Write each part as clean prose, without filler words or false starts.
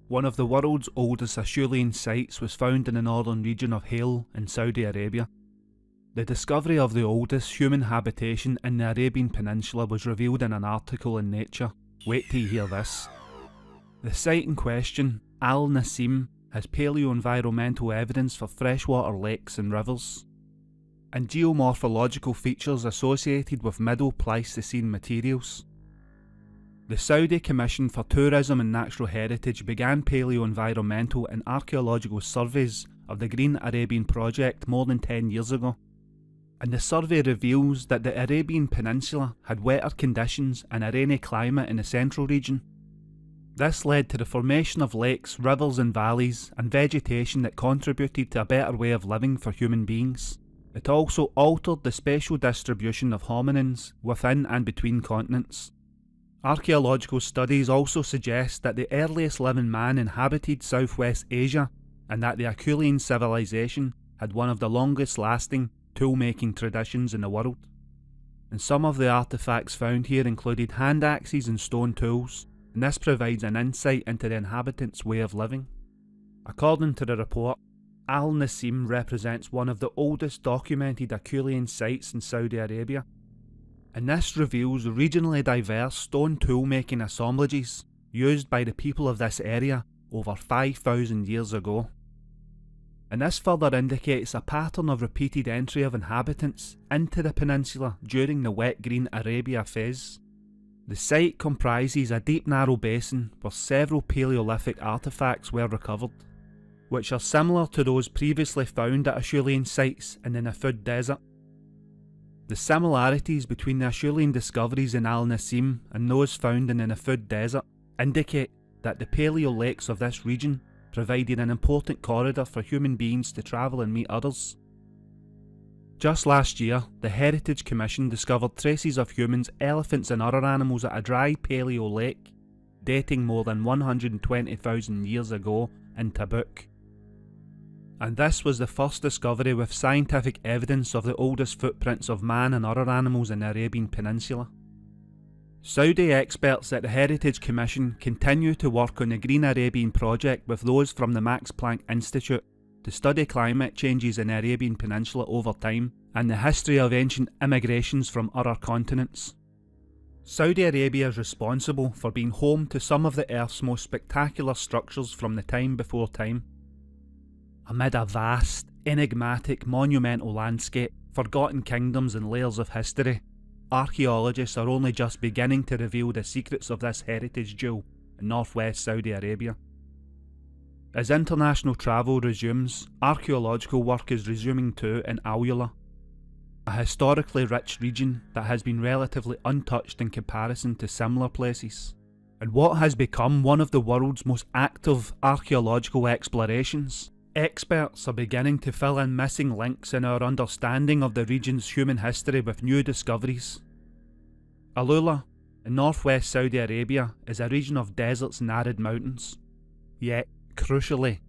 one of the world's oldest Acheulean sites was found in the northern region of Hale in Saudi Arabia. The discovery of the oldest human habitation in the Arabian Peninsula was revealed in an article in Nature. Wait till you hear this. The site in question, Al Nasim, has paleoenvironmental evidence for freshwater lakes and rivers, and geomorphological features associated with Middle Pleistocene materials. The Saudi Commission for Tourism and Natural Heritage began paleoenvironmental and archaeological surveys of the Green Arabian Project more than 10 years ago, and the survey reveals that the Arabian Peninsula had wetter conditions and a rainy climate in the central region. This led to the formation of lakes, rivers and valleys, and vegetation that contributed to a better way of living for human beings. It also altered the spatial distribution of hominins within and between continents. Archaeological studies also suggest that the earliest living man inhabited Southwest Asia, and that the Acheulean civilization had one of the longest lasting tool-making traditions in the world. And some of the artefacts found here included hand axes and stone tools, and this provides an insight into the inhabitants' way of living. According to the report, Al Nasim represents one of the oldest documented Acheulean sites in Saudi Arabia, and this reveals regionally diverse stone tool-making assemblages used by the people of this area over 5,000 years ago. And this further indicates a pattern of repeated entry of inhabitants into the peninsula during the wet green Arabia phase. The site comprises a deep narrow basin where several Paleolithic artefacts were recovered, which are similar to those previously found at Acheulean sites in the Nafud Desert. The similarities between the Acheulean discoveries in Al Nasim and those found in the Nafud Desert indicate that the paleo lakes of this region provided an important corridor for human beings to travel and meet others. Just last year, the Heritage Commission discovered traces of humans, elephants and other animals at a dry paleo lake dating more than 120,000 years ago in Tabuk. And this was the first discovery with scientific evidence of the oldest footprints of man and other animals in the Arabian Peninsula. Saudi experts at the Heritage Commission continue to work on the Green Arabian Project with those from the Max Planck Institute to study climate changes in the Arabian Peninsula over time and the history of ancient immigrations from other continents. Saudi Arabia is responsible for being home to some of the Earth's most spectacular structures from the time before time. Amid a vast, enigmatic, monumental landscape, forgotten kingdoms and layers of history, archaeologists are only just beginning to reveal the secrets of this heritage jewel in northwest Saudi Arabia. As international travel resumes, archaeological work is resuming too in Al-Ula, a historically rich region that has been relatively untouched in comparison to similar places, and what has become one of the world's most active archaeological explorations. Experts are beginning to fill in missing links in our understanding of the region's human history with new discoveries. Al-Ula, in northwest Saudi Arabia, is a region of deserts and arid mountains. Yet, crucially,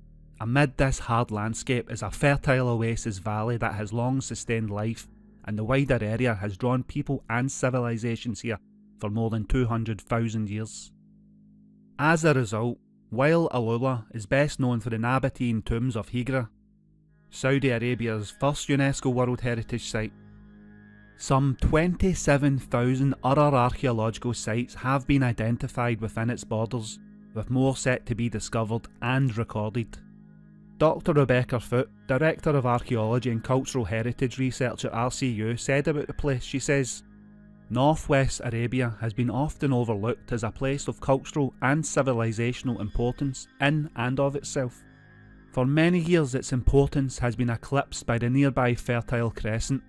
amid this hard landscape is a fertile oasis valley that has long sustained life, and the wider area has drawn people and civilizations here for more than 200,000 years. As a result, while Al-Ula is best known for the Nabatean tombs of Hijra, Saudi Arabia's first UNESCO World Heritage Site, some 27,000 other archaeological sites have been identified within its borders, with more set to be discovered and recorded. Dr. Rebecca Foote, Director of Archaeology and Cultural Heritage Research at RCU, said about the place, she says, "Northwest Arabia has been often overlooked as a place of cultural and civilizational importance in and of itself. For many years its importance has been eclipsed by the nearby Fertile Crescent,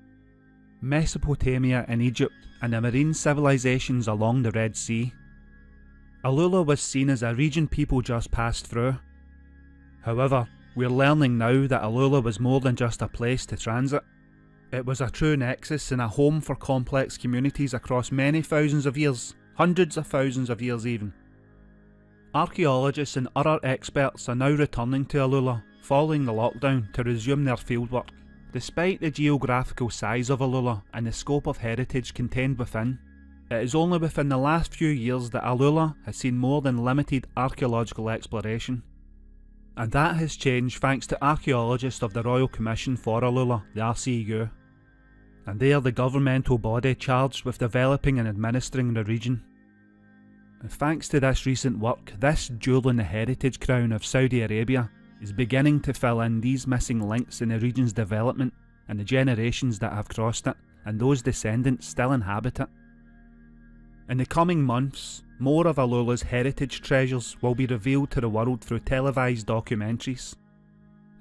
Mesopotamia and Egypt, and the marine civilizations along the Red Sea. Al-Ula was seen as a region people just passed through. However, we're learning now that Al-Ula was more than just a place to transit. It was a true nexus and a home for complex communities across many thousands of years, hundreds of thousands of years even." Archaeologists and other experts are now returning to Al-Ula following the lockdown to resume their fieldwork. Despite the geographical size of Al-Ula and the scope of heritage contained within, It is only within the last few years that Alula has seen more than limited archaeological exploration. And that has changed thanks to archaeologists of the Royal Commission for Alula, the RCU. And they are the governmental body charged with developing and administering the region. And thanks to this recent work, this jewel in the heritage crown of Saudi Arabia is beginning to fill in these missing links in the region's development and the generations that have crossed it, and those descendants still inhabit it. In the coming months, more of Alula's heritage treasures will be revealed to the world through televised documentaries.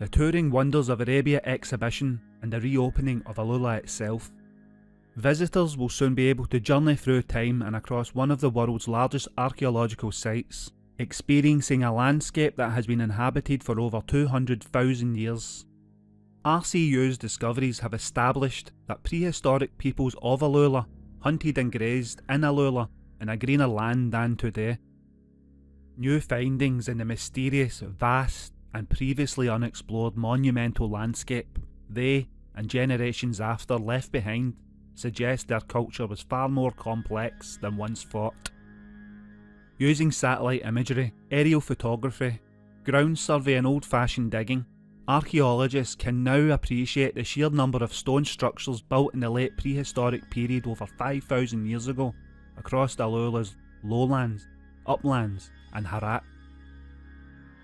The Touring Wonders of Arabia exhibition and the reopening of Alula itself. Visitors will soon be able to journey through time and across one of the world's largest archaeological sites, experiencing a landscape that has been inhabited for over 200,000 years. RCU's discoveries have established that prehistoric peoples of Alula hunted and grazed in Alula in a greener land than today. New findings in the mysterious, vast and previously unexplored monumental landscape they, and generations after, left behind suggest their culture was far more complex than once thought. Using satellite imagery, aerial photography, ground survey and old-fashioned digging, archaeologists can now appreciate the sheer number of stone structures built in the late prehistoric period over 5,000 years ago across Alula's lowlands, uplands and Harat.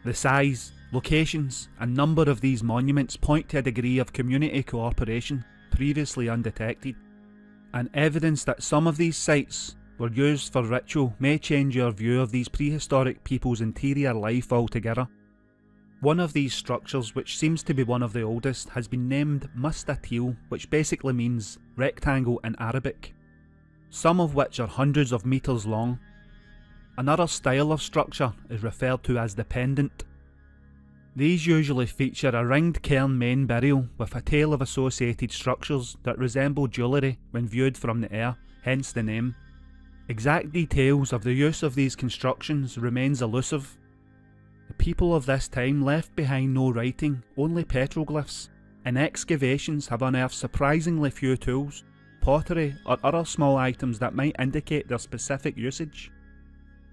The size, locations and number of these monuments point to a degree of community cooperation previously undetected, and evidence that some of these sites were used for ritual may change your view of these prehistoric people's interior life altogether. One of these structures, which seems to be one of the oldest, has been named Mustatil, which basically means rectangle in Arabic, some of which are hundreds of metres long. Another style of structure is referred to as the pendant. These usually feature a ringed cairn main burial with a tail of associated structures that resemble jewellery when viewed from the air, hence the name. Exact details of the use of these constructions remains elusive. The people of this time left behind no writing, only petroglyphs, and excavations have unearthed surprisingly few tools, pottery or other small items that might indicate their specific usage.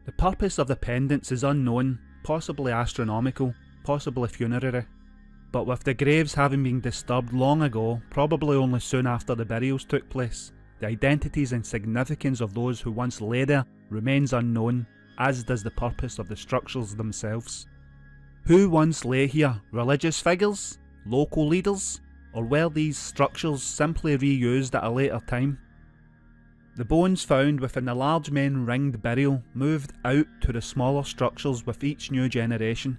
The purpose of the pendants is unknown, possibly astronomical, possibly funerary, but with the graves having been disturbed long ago, probably only soon after the burials took place, the identities and significance of those who once lay there remains unknown, as does the purpose of the structures themselves. Who once lay here? Religious figures? Local leaders? Or were these structures simply reused at a later time? The bones found within the large main ringed burial moved out to the smaller structures with each new generation,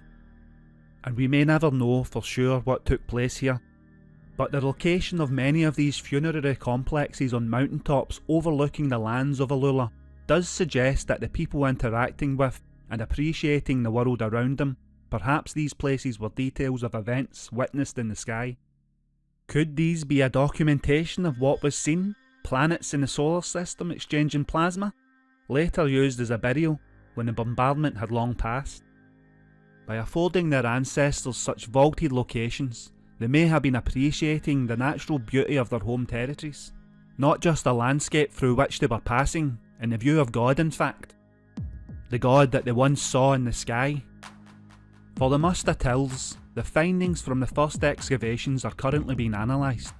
and we may never know for sure what took place here, but the location of many of these funerary complexes on mountaintops overlooking the lands of Alula does suggest that the people interacting with and appreciating the world around them, perhaps these places were details of events witnessed in the sky. Could these be a documentation of what was seen? Planets in the solar system exchanging plasma, later used as a burial when the bombardment had long passed. By affording their ancestors such vaulted locations, they may have been appreciating the natural beauty of their home territories, not just a landscape through which they were passing, in the view of God in fact, the God that they once saw in the sky. For the Mustatils, the findings from the first excavations are currently being analysed,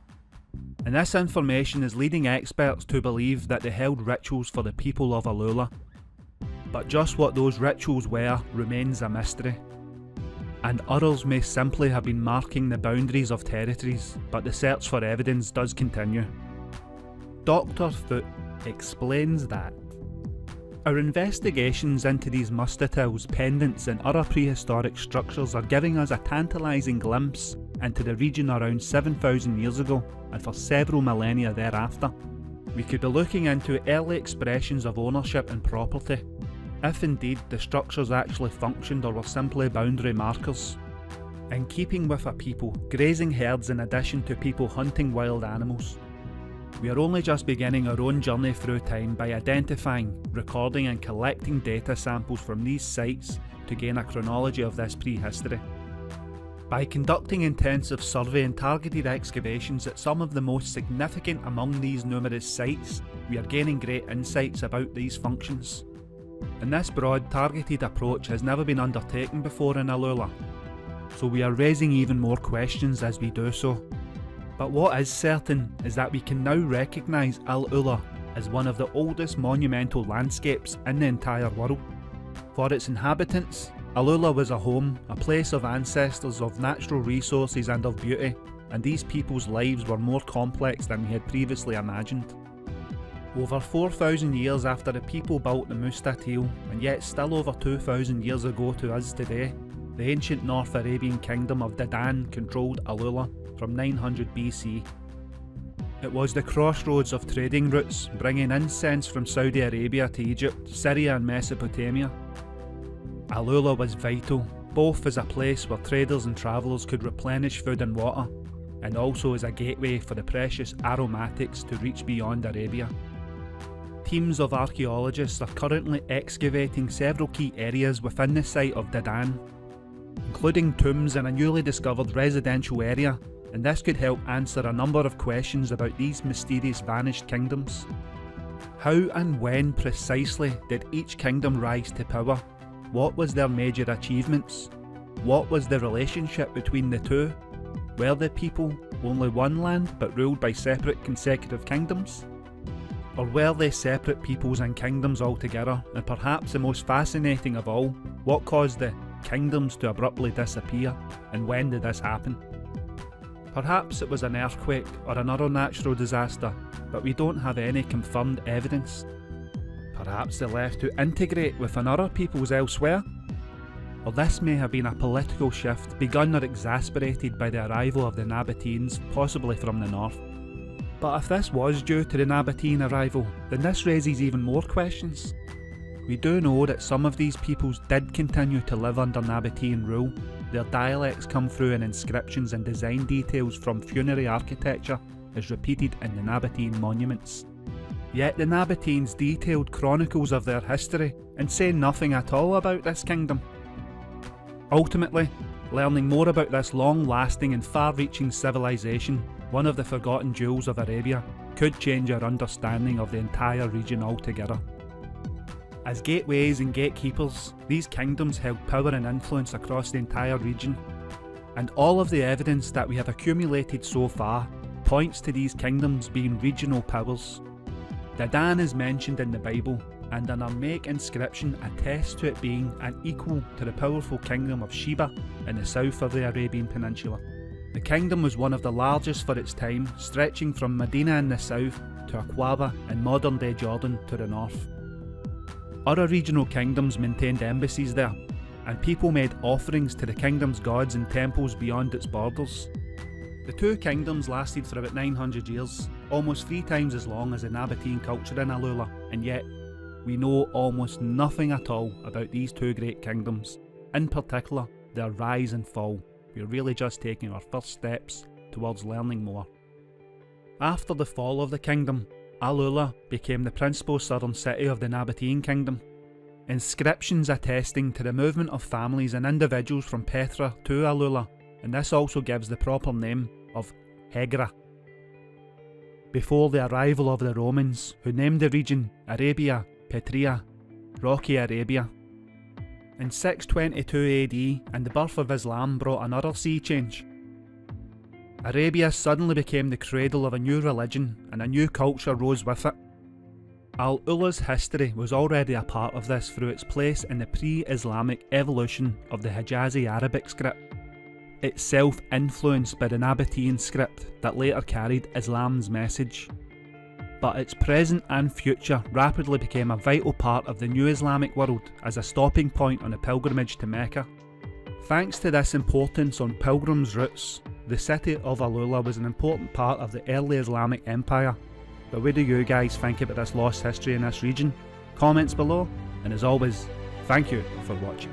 and this information is leading experts to believe that they held rituals for the people of Alula. But just what those rituals were remains a mystery, and others may simply have been marking the boundaries of territories, but the search for evidence does continue. Dr. Foote explains that our investigations into these mustatils, pendants and other prehistoric structures are giving us a tantalising glimpse into the region around 7,000 years ago and for several millennia thereafter. We could be looking into early expressions of ownership and property, if indeed the structures actually functioned or were simply boundary markers. In keeping with a people grazing herds in addition to people hunting wild animals. We are only just beginning our own journey through time by identifying, recording and collecting data samples from these sites to gain a chronology of this prehistory. By conducting intensive survey and targeted excavations at some of the most significant among these numerous sites, we are gaining great insights about these functions. And this broad targeted approach has never been undertaken before in Alula, so we are raising even more questions as we do so. But what is certain is that we can now recognise Al-Ula as one of the oldest monumental landscapes in the entire world. For its inhabitants, Alula was a home, a place of ancestors, of natural resources and of beauty, and these people's lives were more complex than we had previously imagined. Over 4,000 years after the people built the Mustatil, and yet still over 2,000 years ago to us today, the ancient North Arabian kingdom of Dedan controlled Alula from 900 BC. It was the crossroads of trading routes, bringing incense from Saudi Arabia to Egypt, Syria and Mesopotamia. Alula was vital, both as a place where traders and travellers could replenish food and water, and also as a gateway for the precious aromatics to reach beyond Arabia. Teams of archaeologists are currently excavating several key areas within the site of Dedan, including tombs and a newly discovered residential area, and this could help answer a number of questions about these mysterious vanished kingdoms. How and when precisely did each kingdom rise to power? What was their major achievements? What was the relationship between the two? Were the people only one land but ruled by separate consecutive kingdoms? Or were they separate peoples and kingdoms altogether? And perhaps the most fascinating of all, what caused the kingdoms to abruptly disappear, and when did this happen? Perhaps it was an earthquake or another natural disaster, but we don't have any confirmed evidence. Perhaps they left to integrate with another peoples elsewhere? Or this may have been a political shift begun or exacerbated by the arrival of the Nabateans, possibly from the north. But if this was due to the Nabatean arrival, then this raises even more questions. We do know that some of these peoples did continue to live under Nabatean rule. Their dialects come through in inscriptions and design details from funerary architecture as repeated in the Nabatean monuments. Yet the Nabateans detailed chronicles of their history and say nothing at all about this kingdom. Ultimately, learning more about this long-lasting and far-reaching civilization, one of the forgotten jewels of Arabia, could change our understanding of the entire region altogether. As gateways and gatekeepers, these kingdoms held power and influence across the entire region, and all of the evidence that we have accumulated so far points to these kingdoms being regional powers. Dedan is mentioned in the Bible, and an Aramaic inscription attests to it being an equal to the powerful kingdom of Sheba in the south of the Arabian Peninsula. The kingdom was one of the largest for its time, stretching from Medina in the south to Aqaba in modern-day Jordan to the north. Other regional kingdoms maintained embassies there, and people made offerings to the kingdom's gods in temples beyond its borders. The two kingdoms lasted for about 900 years, almost 3 times as long as the Nabatean culture in Alula, and yet we know almost nothing at all about these two great kingdoms, in particular their rise and fall. We're really just taking our first steps towards learning more. After the fall of the kingdom, Alula became the principal southern city of the Nabatean kingdom. Inscriptions attesting to the movement of families and individuals from Petra to Alula, and this also gives the proper name of Hegra. Before the arrival of the Romans, who named the region Arabia Petrea, Rocky Arabia. In 622 AD, and the birth of Islam brought another sea change. Arabia suddenly became the cradle of a new religion, and a new culture rose with it. Al-Ula's history was already a part of this through its place in the pre-Islamic evolution of the Hijazi Arabic script, itself influenced by the Nabatean script that later carried Islam's message. But its present and future rapidly became a vital part of the new Islamic world as a stopping point on the pilgrimage to Mecca. Thanks to this importance on pilgrims' routes, the city of Alula was an important part of the early Islamic Empire. But what do you guys think about this lost history in this region? Comments below, and as always, thank you for watching.